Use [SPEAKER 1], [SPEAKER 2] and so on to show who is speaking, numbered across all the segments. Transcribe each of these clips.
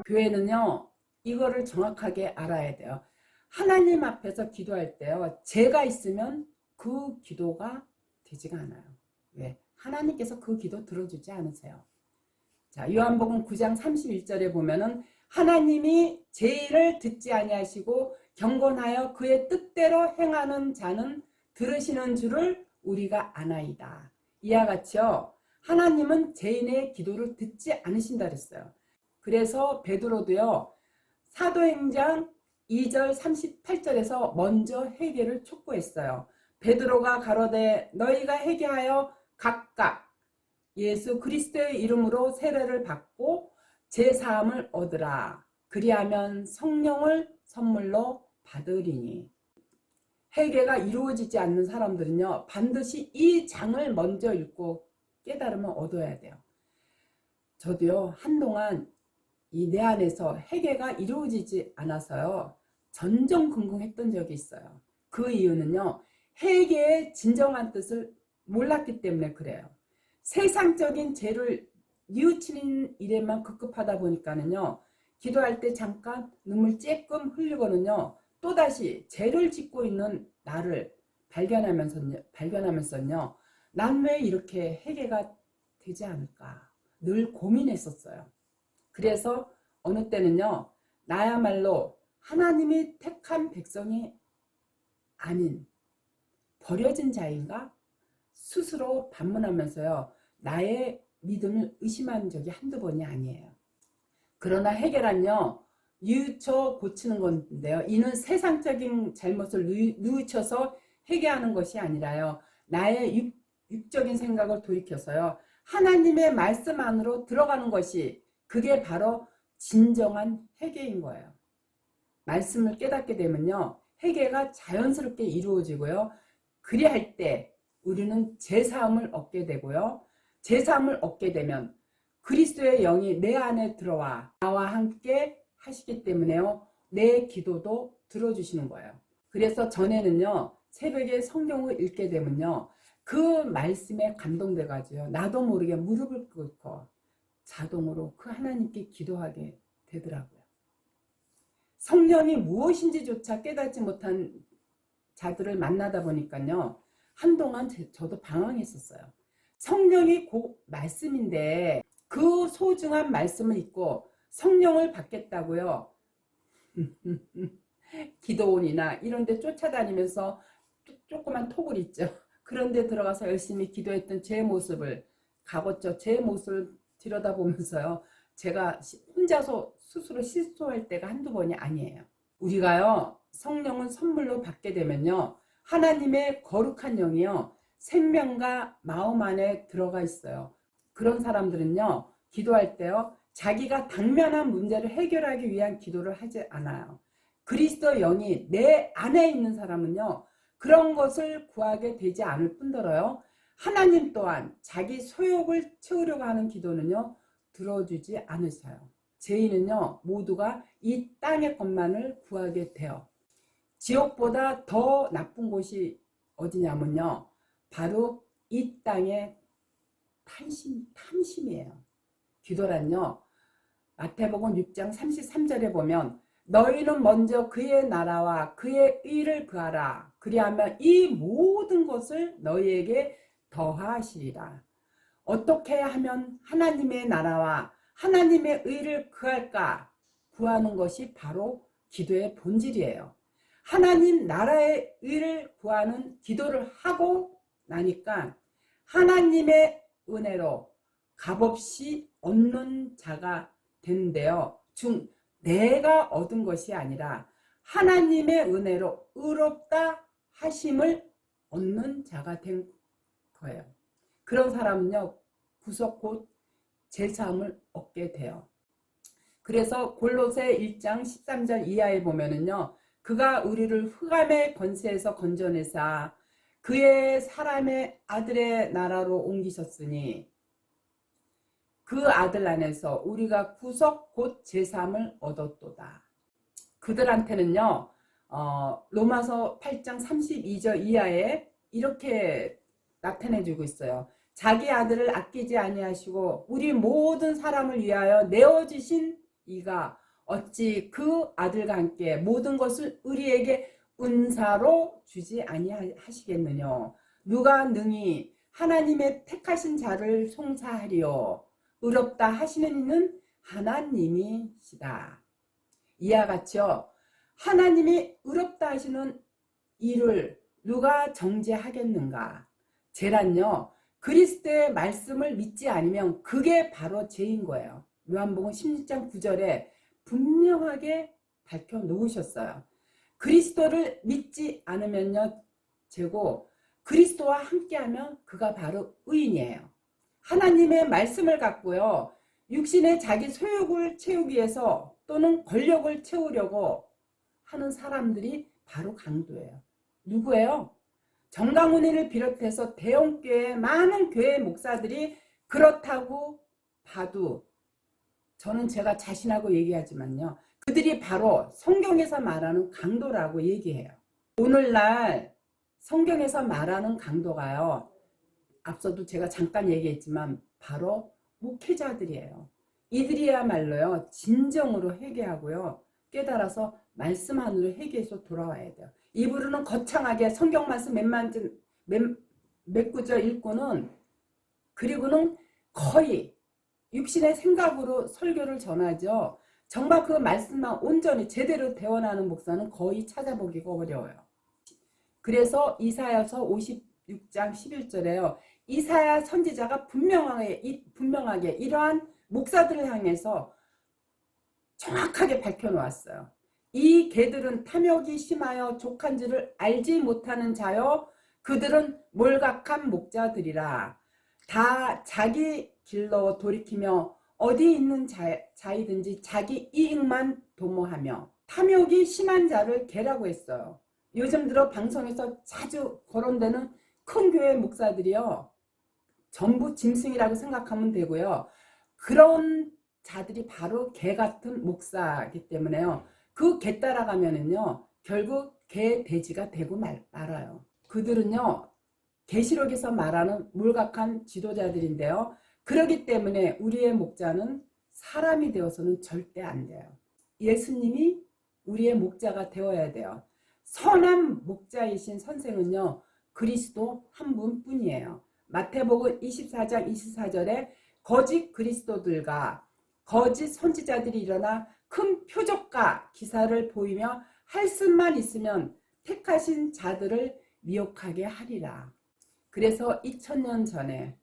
[SPEAKER 1] 교회는요, 이거를 정확하게 알아야 돼요. 하나님 앞에서 기도할 때요, 죄가 있으면 그 기도가 되지가 않아요. 왜? 하나님께서 그 기도 들어주지 않으세요. 자, 요한복음 9장 31절에 보면은 하나님이 죄를 듣지 아니하시고 경건하여 그의 뜻대로 행하는 자는 들으시는 줄을 우리가 아나이다. 이와 같이요, 하나님은 죄인의 기도를 듣지 않으신다 그랬어요. 그래서 베드로도요, 사도행전 2절 38절에서 먼저 회개를 촉구했어요. 베드로가 가로되 너희가 회개하여 각각 예수 그리스도의 이름으로 세례를 받고 제사함을 얻으라. 그리하면 성령을 선물로 받으리니. 회개가 이루어지지 않는 사람들은요, 반드시 이 장을 먼저 읽고 깨달음을 얻어야 돼요. 저도요, 한동안 이 내 안에서 회개가 이루어지지 않아서요, 전전긍긍했던 적이 있어요. 그 이유는요, 회개의 진정한 뜻을 몰랐기 때문에 그래요. 세상적인 죄를 뉘우치는 일에만 급급하다 보니까는요, 기도할 때 잠깐 눈물 쬐끔 흘리고는요, 또다시 죄를 짓고 있는 나를 발견하면서요, 난 왜 이렇게 회개가 되지 않을까 늘 고민했었어요. 그래서 어느 때는요, 나야말로 하나님이 택한 백성이 아닌 버려진 자인가 스스로 반문하면서요, 나의 믿음을 의심한 적이 한두 번이 아니에요. 그러나 회개란요, 뉘우쳐 고치는 건데요, 이는 세상적인 잘못을 뉘우쳐서 회개하는 것이 아니라요, 나의 육적인 생각을 돌이켜서요, 하나님의 말씀 안으로 들어가는 것이, 그게 바로 진정한 회개인 거예요. 말씀을 깨닫게 되면요, 회개가 자연스럽게 이루어지고요, 그리할 때 우리는 제사함을 얻게 되고요, 제사함을 얻게 되면 그리스도의 영이 내 안에 들어와 나와 함께 하시기 때문에요, 내 기도도 들어주시는 거예요. 그래서 전에는요, 새벽에 성경을 읽게 되면요, 그 말씀에 감동돼 가지고 나도 모르게 무릎을 꿇고 자동으로 그 하나님께 기도하게 되더라고요. 성령이 무엇인지조차 깨닫지 못한 자들을 만나다 보니까요, 한동안 저도 방황했었어요. 성령이 곧 말씀인데 그 소중한 말씀을 읽고 성령을 받겠다고요, 기도원이나 이런 데 쫓아다니면서 조그만 톡을 있죠. 그런 데 들어가서 열심히 기도했던 제 모습을, 가봤죠. 제 모습을 들여다보면서요, 제가 혼자서 스스로 실수할 때가 한두 번이 아니에요. 우리가요, 성령은 선물로 받게 되면요, 하나님의 거룩한 영이요, 생명과 마음 안에 들어가 있어요. 그런 사람들은요, 기도할 때요, 자기가 당면한 문제를 해결하기 위한 기도를 하지 않아요. 그리스도 영이 내 안에 있는 사람은요, 그런 것을 구하게 되지 않을 뿐더러요, 하나님 또한 자기 소욕을 채우려고 하는 기도는요, 들어주지 않으셔요. 죄인은요, 모두가 이 땅의 것만을 구하게 돼요. 지옥보다 더 나쁜 곳이 어디냐면요, 바로 이 땅의 탐심이에요. 기도란요, 마태복음 6장 33절에 보면 너희는 먼저 그의 나라와 그의 의를 구하라. 그리하면 이 모든 것을 너희에게 더하시리라. 어떻게 하면 하나님의 나라와 하나님의 의를 구할까? 구하는 것이 바로 기도의 본질이에요. 하나님 나라의 의를 구하는 기도를 하고 나니까 하나님의 은혜로 값없이 얻는 자가 되는데요. 내가 얻은 것이 아니라 하나님의 은혜로 의롭다 하심을 얻는 자가 된 거예요. 그런 사람은요, 구속 곧 제사함을 얻게 돼요. 그래서 골로새 1장 13절 이하에 보면은요, 그가 우리를 흑암의 권세에서 건져내사 그의 사람의 아들의 나라로 옮기셨으니 그 아들 안에서 우리가 구속 곧 제사함을 얻었도다. 그들한테는요, 로마서 8장 32절 이하에 이렇게 나타내주고 있어요. 자기 아들을 아끼지 아니하시고 우리 모든 사람을 위하여 내어주신 이가 어찌 그 아들과 함께 모든 것을 우리에게 은사로 주지 아니하시겠느냐. 누가 능히 하나님의 택하신 자를 송사하리요. 의롭다 하시는 이는 하나님이시다. 이와 같이요. 하나님이 의롭다 하시는 이를 누가 정죄하겠는가. 죄란요. 그리스도의 말씀을 믿지 않으면 그게 바로 죄인 거예요. 요한복음 16장 9절에 분명하게 밝혀 놓으셨어요. 그리스도를 믿지 않으면요 죄고, 그리스도와 함께하면 그가 바로 의인이에요. 하나님의 말씀을 갖고요 육신의 자기 소욕을 채우기 위해서 또는 권력을 채우려고 하는 사람들이 바로 강도예요. 누구예요? 정강훈이를 비롯해서 대형교회 많은 교회 목사들이 그렇다고 봐도 저는 제가 자신하고 얘기하지만요. 그들이 바로 성경에서 말하는 강도라고 얘기해요. 오늘날 성경에서 말하는 강도가요. 앞서도 제가 잠깐 얘기했지만 바로 목회자들이에요. 이들이야말로요. 진정으로 회개하고요. 깨달아서 말씀 안으로 회개해서 돌아와야 돼요. 입으로는 거창하게 성경 말씀 몇 구절 읽고는 그리고는 거의 육신의 생각으로 설교를 전하죠. 정말 그 말씀만 온전히 제대로 대원하는 목사는 거의 찾아보기가 어려워요. 그래서 이사야서 56장 11절에요. 이사야 선지자가 분명하게 이러한 목사들을 향해서 정확하게 밝혀놓았어요. 이 개들은 탐욕이 심하여 족한 줄을 알지 못하는 자요. 그들은 몰각한 목자들이라. 다 자기 길로 돌이키며 어디 있는 자이든지 자기 이익만 도모하며 탐욕이 심한 자를 개라고 했어요. 요즘 들어 방송에서 자주 거론되는 큰 교회 목사들이요. 전부 짐승이라고 생각하면 되고요. 그런 자들이 바로 개 같은 목사이기 때문에요. 그 개 따라가면은요. 결국 개 돼지가 되고 말아요. 그들은요. 계시록에서 말하는 몰각한 지도자들인데요. 그렇기 때문에 우리의 목자는 사람이 되어서는 절대 안 돼요. 예수님이 우리의 목자가 되어야 돼요. 선한 목자이신 선생은요. 그리스도 한 분뿐이에요. 마태복음 24장 24절에 거짓 그리스도들과 거짓 선지자들이 일어나 큰 표적과 기사를 보이며 할 수만 있으면 택하신 자들을 미혹하게 하리라. 그래서 2000년 전에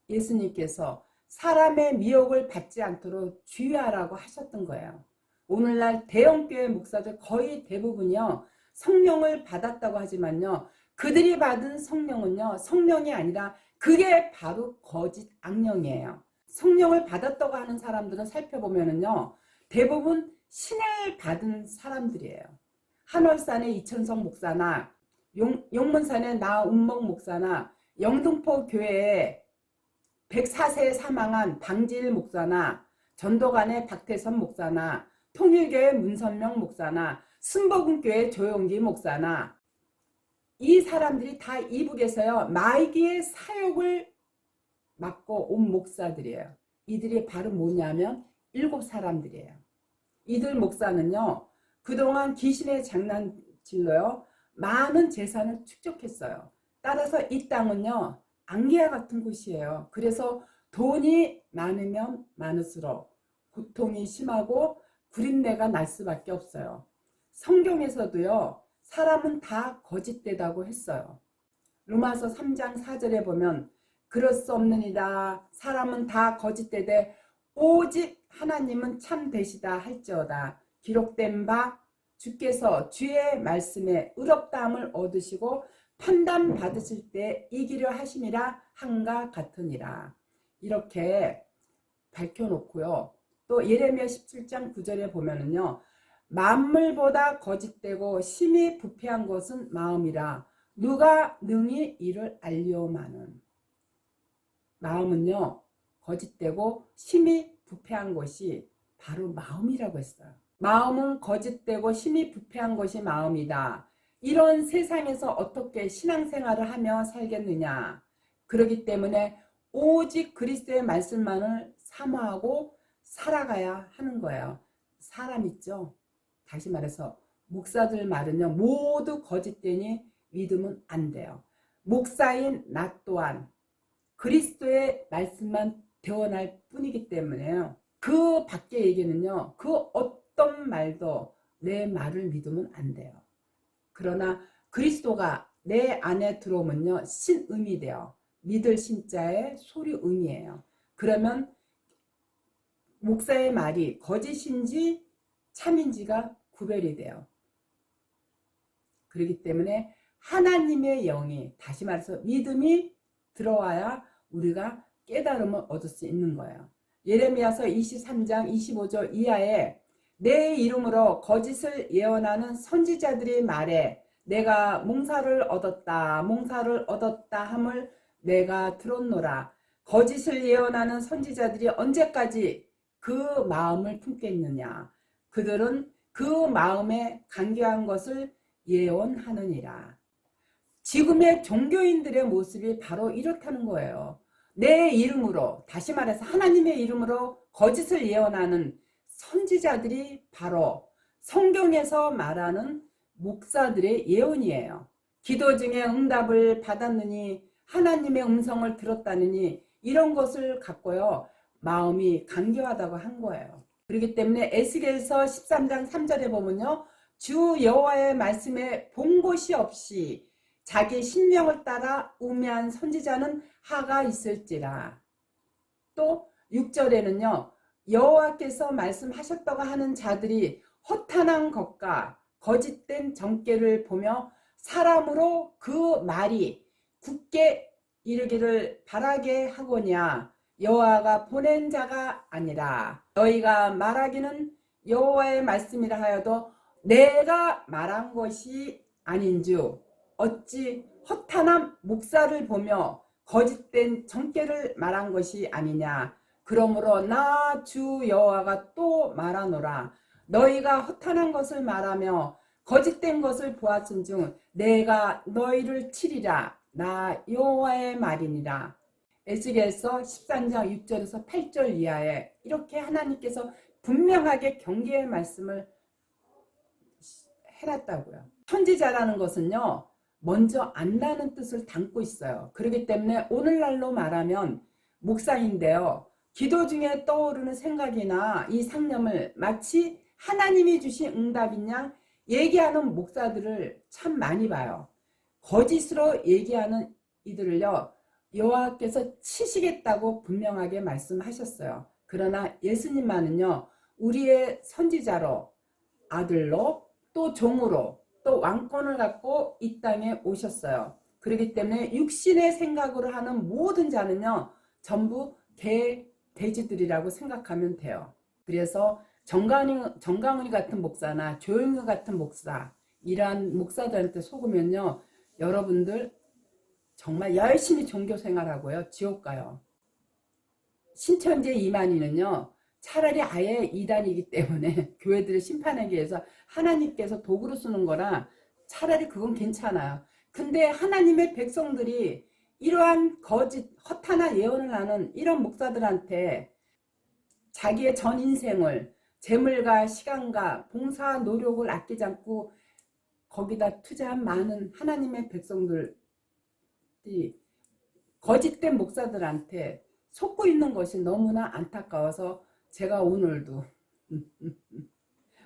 [SPEAKER 1] 예수님께서 사람의 미혹을 받지 않도록 주의하라고 하셨던 거예요. 오늘날 대형교회 목사들 거의 대부분이요. 성령을 받았다고 하지만요. 그들이 받은 성령은요. 성령이 아니라 그게 바로 거짓 악령이에요. 성령을 받았다고 하는 사람들은 살펴보면은요. 대부분 신을 받은 사람들이에요. 한월산의 이천성 목사나 용문산의 나운목 목사나 영등포 교회에 104세에 사망한 방질 목사나 전도관의 박태선 목사나 통일교회 문선명 목사나 순복음교회 조용기 목사나 이 사람들이 다 이북에서요 마귀의 사욕을 맡고 온 목사들이에요. 이들이 바로 뭐냐면 7사람들이에요. 이들 목사는요 그동안 귀신의 장난질로요 많은 재산을 축적했어요. 따라서 이 땅은요 안개와 같은 곳이에요. 그래서 돈이 많으면 많을수록 고통이 심하고 구린내가 날 수밖에 없어요. 성경에서도요 사람은 다 거짓되다고 했어요. 로마서 3장 4절에 보면 그럴 수 없느니라 사람은 다 거짓되되 오직 하나님은 참되시다 할지어다. 기록된 바 주께서 주의 말씀에 의롭다함을 얻으시고 판단 받으실 때 이기려 하심이라 한가 같으니라. 이렇게 밝혀놓고요. 또 예레미야 17장 9절에 보면은요. 만물보다 거짓되고 심히 부패한 것은 마음이라 누가 능히 이를 알리오마는. 마음은요. 거짓되고 심히 부패한 것이 바로 마음이라고 했어요. 마음은 거짓되고 심히 부패한 것이 마음이다. 이런 세상에서 어떻게 신앙생활을 하며 살겠느냐. 그렇기 때문에 오직 그리스도의 말씀만을 사모하고 살아가야 하는 거예요. 사람 있죠? 다시 말해서 목사들 말은요, 모두 거짓되니 믿으면 안 돼요. 목사인 나 또한 그리스도의 말씀만 대원할 뿐이기 때문에요. 그 밖의 얘기는요, 그 어떤 말도 내 말을 믿으면 안 돼요. 그러나 그리스도가 내 안에 들어오면요, 신음이 돼요. 믿을 신자의 소리음이에요. 그러면 목사의 말이 거짓인지 참인지가 구별이 돼요. 그렇기 때문에 하나님의 영이, 다시 말해서 믿음이 들어와야 우리가 깨달음을 얻을 수 있는 거예요. 예레미야서 23장 25절 이하에 내 이름으로 거짓을 예언하는 선지자들이 말해 내가 몽사를 얻었다 함을 내가 들었노라. 거짓을 예언하는 선지자들이 언제까지 그 마음을 품겠느냐. 그들은 그 마음에 간교한 것을 예언하느니라. 지금의 종교인들의 모습이 바로 이렇다는 거예요. 내 이름으로, 다시 말해서 하나님의 이름으로 거짓을 예언하는 선지자들이 바로 성경에서 말하는 목사들의 예언이에요. 기도 중에 응답을 받았느니 하나님의 음성을 들었다느니 이런 것을 갖고요, 마음이 간교하다고 한 거예요. 그렇기 때문에 에스겔서 13장 3절에 보면요, 주 여호와의 말씀에 본 곳이 없이 자기 신명을 따라 우매한 선지자는 하가 있을지라. 또 6절에는요, 여호와께서 말씀하셨다고 하는 자들이 허탄한 것과 거짓된 정죄를 보며 사람으로 그 말이 굳게 이르기를 바라게 하거냐. 여호와가 보낸 자가 아니라 너희가 말하기는 여호와의 말씀이라 하여도 내가 말한 것이 아닌즉 어찌 허탄한 목사를 보며 거짓된 정죄를 말한 것이 아니냐. 그러므로 나 주 여호와가 또 말하노라. 너희가 허탄한 것을 말하며 거짓된 것을 보았은즉 내가 너희를 치리라. 나 여호와의 말이니라. 에스겔서 13장 6절에서 8절 이하에 이렇게 하나님께서 분명하게 경계의 말씀을 해놨다고요. 선지자라는 것은요, 먼저 안다는 뜻을 담고 있어요. 그렇기 때문에 오늘날로 말하면 목사인데요, 기도 중에 떠오르는 생각이나 이 상념을 마치 하나님이 주신 응답인 양 얘기하는 목사들을 참 많이 봐요. 거짓으로 얘기하는 이들을요, 여호와께서 치시겠다고 분명하게 말씀하셨어요. 그러나 예수님만은요, 우리의 선지자로, 아들로, 또 종으로, 또 왕권을 갖고 이 땅에 오셨어요. 그렇기 때문에 육신의 생각으로 하는 모든 자는요, 전부 돼지들이라고 생각하면 돼요. 그래서 정강훈이 같은 목사나 조영규 같은 목사, 이러한 목사들한테 속으면요, 여러분들 정말 열심히 종교 생활하고요, 지옥 가요. 신천지 이만희는요, 차라리 아예 이단이기 때문에 교회들을 심판하기 위해서 하나님께서 도구로 쓰는 거라 차라리 그건 괜찮아요. 근데 하나님의 백성들이 이러한 거짓 허탄한 예언을 하는 이런 목사들한테 자기의 전 인생을 재물과 시간과 봉사 노력을 아끼지 않고 거기다 투자한 많은 하나님의 백성들이 거짓된 목사들한테 속고 있는 것이 너무나 안타까워서 제가 오늘도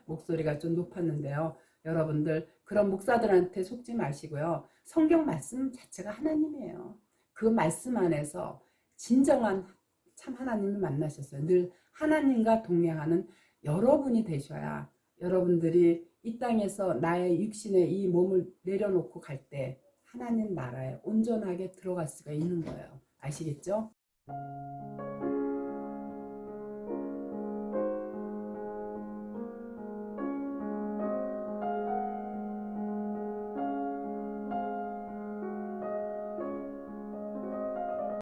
[SPEAKER 1] 목소리가 좀 높았는데요. 여러분들 그런 목사들한테 속지 마시고요. 성경 말씀 자체가 하나님이에요. 그 말씀 안에서 진정한 참 하나님을 만나셨어요. 늘 하나님과 동행하는 여러분이 되셔야 여러분들이 이 땅에서 나의 육신의 이 몸을 내려놓고 갈 때 하나님 나라에 온전하게 들어갈 수가 있는 거예요. 아시겠죠?